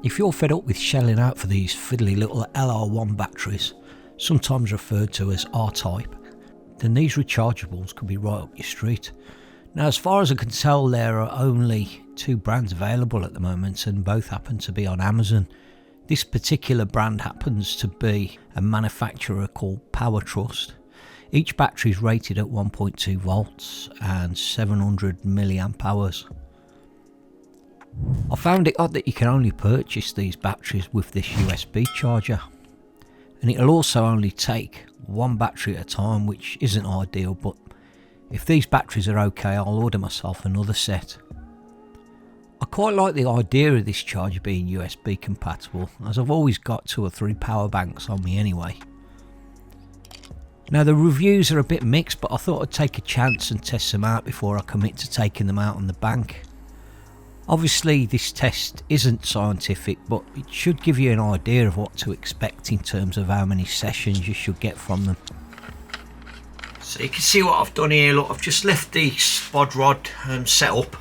If you're fed up with shelling out for these fiddly little LR1 batteries, sometimes referred to as R-Type, then these rechargeables could be right up your street. Now, as far as I can tell, there are only 2 brands available at the moment, and both happen to be on Amazon. This particular brand happens to be a manufacturer called Powertrust. Each battery is rated at 1.2 volts and 700 milliamp hours. I found it odd that you can only purchase these batteries with this USB charger, and it'll also only take 1 battery at a time, which isn't ideal, but if these batteries are okay, I'll order myself another set. I quite like the idea of this charger being USB compatible, as I've always got 2 or 3 power banks on me anyway. Now, the reviews are a bit mixed, but I thought I'd take a chance and test them out before I commit to taking them out on the bank. Obviously this test isn't scientific, but it should give you an idea of what to expect in terms of how many sessions you should get from them. So you can see what I've done here. Look, I've just left the spod rod set up.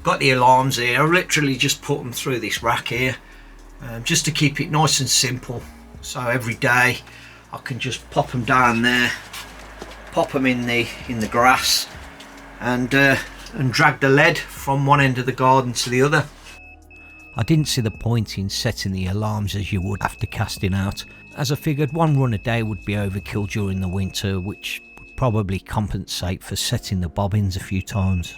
Got the alarms here. I literally just put them through this rack here, just to keep it nice and simple. So every day I can just pop them down there, pop them in the grass, and drag the lead from one end of the garden to the other. I didn't see the point in setting the alarms as you would after casting out, as I figured 1 run a day would be overkill during the winter, which would probably compensate for setting the bobbins a few times.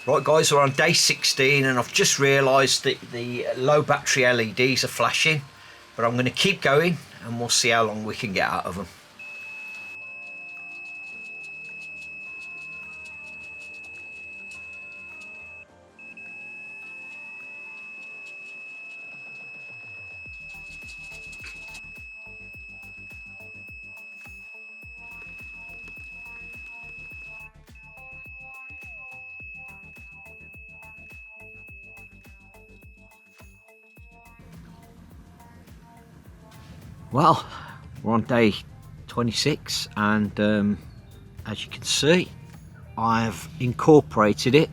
Right guys, we're on day 16 and I've just realised that the low battery LEDs are flashing, but I'm going to keep going and we'll see how long we can get out of them. Well, we're on day 26 and as you can see, I've incorporated it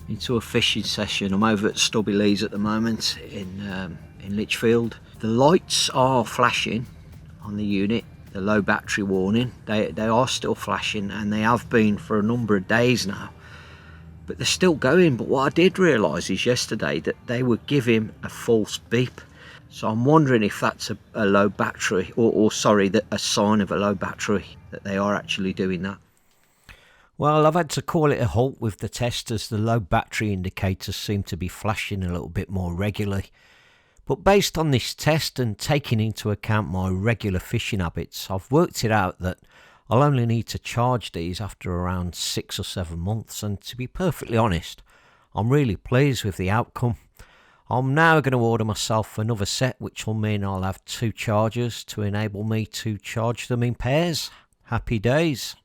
into a fishing session. I'm over at Stubby Lee's at the moment in Lichfield. The lights are flashing on the unit, the low battery warning. They are still flashing, and they have been for a number of days now, but they're still going. But what I did realise is yesterday that they would give him a false beep. So I'm wondering if that's a low battery, or sorry, that a sign of a low battery, that they are actually doing that. Well, I've had to call it a halt with the test, as the low battery indicators seem to be flashing a little bit more regularly. But based on this test and taking into account my regular fishing habits, I've worked it out that I'll only need to charge these after around 6 or 7 months, and to be perfectly honest, I'm really pleased with the outcome. I'm now going to order myself another set, which will mean I'll have 2 chargers to enable me to charge them in pairs. Happy days.